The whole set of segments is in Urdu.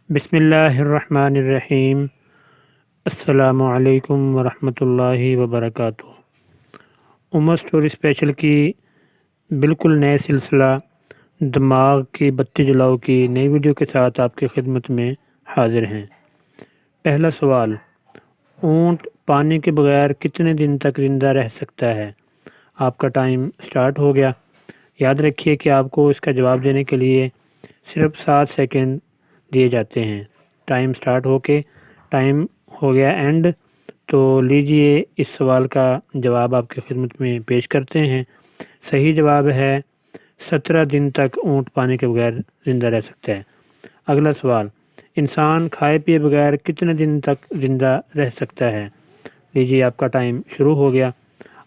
بسم اللہ الرحمن الرحیم۔ السلام علیکم ورحمۃ اللہ وبرکاتہ۔ عمر اسٹوری اسپیشل کی بالکل نئے سلسلہ دماغ کی بتی جلاؤ کی نئی ویڈیو کے ساتھ آپ کی خدمت میں حاضر ہیں۔ پہلا سوال، اونٹ پانی کے بغیر کتنے دن تک زندہ رہ سکتا ہے؟ آپ کا ٹائم سٹارٹ ہو گیا۔ یاد رکھیے کہ آپ کو اس کا جواب دینے کے لیے صرف 7 سیکنڈ دیے جاتے ہیں۔ ٹائم سٹارٹ ٹائم ہو گیا اینڈ، تو لیجئے اس سوال کا جواب آپ کی خدمت میں پیش کرتے ہیں۔ صحیح جواب ہے 17 دن تک اونٹ پانی کے بغیر زندہ رہ سکتا ہے۔ اگلا سوال، انسان کھائے پیے بغیر کتنے دن تک زندہ رہ سکتا ہے؟ لیجئے آپ کا ٹائم شروع ہو گیا۔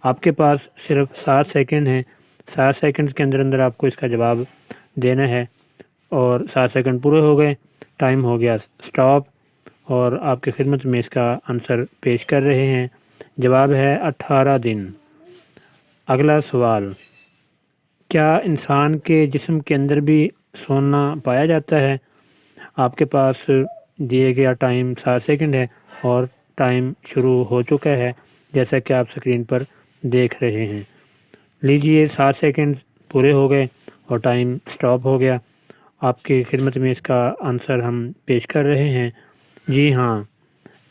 آپ کے پاس صرف 7 سیکنڈ ہیں۔ 7 سیکنڈ کے اندر آپ کو اس کا جواب دینا ہے، اور 7 سیکنڈ پورے ہو گئے، ٹائم ہو گیا سٹاپ، اور آپ کی خدمت میں اس کا آنسر پیش کر رہے ہیں۔ جواب ہے 18 دن۔ اگلا سوال، کیا انسان کے جسم کے اندر بھی سونا پایا جاتا ہے؟ آپ کے پاس دیے گیا ٹائم 7 سیکنڈ ہے اور ٹائم شروع ہو چکا ہے، جیسا کہ آپ سکرین پر دیکھ رہے ہیں۔ لیجئے 7 سیکنڈ پورے ہو گئے اور ٹائم سٹاپ ہو گیا۔ آپ کی خدمت میں اس کا آنسر ہم پیش کر رہے ہیں۔ جی ہاں،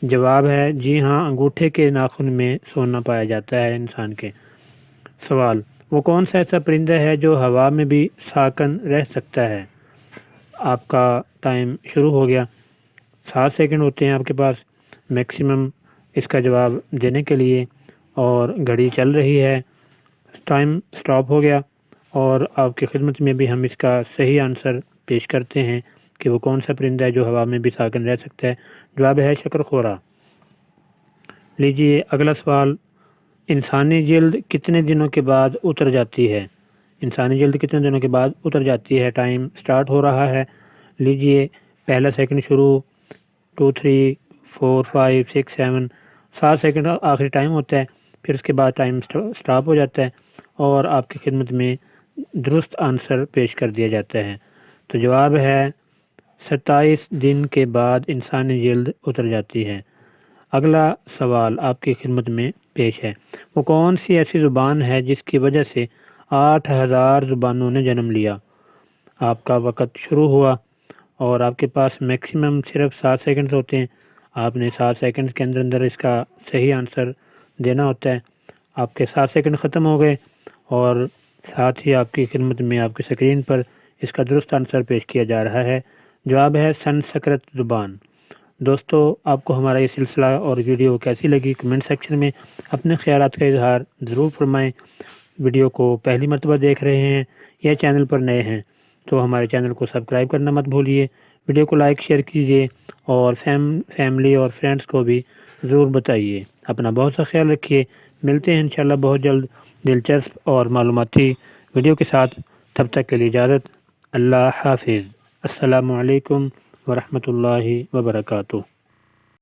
جواب ہے جی ہاں، انگوٹھے کے ناخن میں سونا پایا جاتا ہے انسان کے۔ سوال، وہ کون سا ایسا پرندہ ہے جو ہوا میں بھی ساکن رہ سکتا ہے؟ آپ کا ٹائم شروع ہو گیا۔ 7 سیکنڈ ہوتے ہیں آپ کے پاس میکسیمم اس کا جواب دینے کے لیے، اور گھڑی چل رہی ہے۔ ٹائم سٹاپ ہو گیا، اور آپ کی خدمت میں بھی ہم اس کا صحیح آنسر پیش کرتے ہیں کہ وہ کون سا پرندہ ہے جو ہوا میں بھی ساکن رہ سکتا ہے۔ جواب ہے شکر خورا۔ لیجئے اگلا سوال، انسانی جلد کتنے دنوں کے بعد اتر جاتی ہے؟ انسانی جلد کتنے دنوں کے بعد اتر جاتی ہے؟ ٹائم سٹارٹ ہو رہا ہے۔ لیجئے پہلا سیکنڈ شروع، 2 3 4 5 6 7 7 سیکنڈ آخری ٹائم ہوتا ہے، پھر اس کے بعد ٹائم سٹاپ ہو جاتا ہے، اور آپ کی خدمت میں درست آنسر پیش کر دیا جاتا ہے۔ تو جواب ہے 27 دن کے بعد انسانی جلد اتر جاتی ہے۔ اگلا سوال آپ کی خدمت میں پیش ہے، وہ کون سی ایسی زبان ہے جس کی وجہ سے 8000 زبانوں نے جنم لیا؟ آپ کا وقت شروع ہوا، اور آپ کے پاس میکسیمم صرف 7 سیکنڈ ہوتے ہیں۔ آپ نے 7 سیکنڈ کے اندر اس کا صحیح آنسر دینا ہوتا ہے۔ آپ کے 7 سیکنڈ ختم ہو گئے، اور ساتھ ہی آپ کی خدمت میں آپ کی سکرین پر اس کا درست آنسر پیش کیا جا رہا ہے۔ جواب ہے سنسکرت زبان۔ دوستو، آپ کو ہمارا یہ سلسلہ اور ویڈیو کیسی لگی کمنٹ سیکشن میں اپنے خیالات کا اظہار ضرور فرمائیں۔ ویڈیو کو پہلی مرتبہ دیکھ رہے ہیں یا چینل پر نئے ہیں تو ہمارے چینل کو سبسکرائب کرنا مت بھولیے۔ ویڈیو کو لائک شیئر کیجیے، اور فیملی اور فرینڈس کو بھی ضرور بتائیے۔ اپنا بہت سا خیال رکھیے۔ ملتے ہیں انشاءاللہ بہت جلد دلچسپ اور معلوماتی ویڈیو کے ساتھ۔ تب تک کے لیے اجازت۔ اللہ حافظ۔ السلام علیکم ورحمۃ اللہ وبرکاتہ۔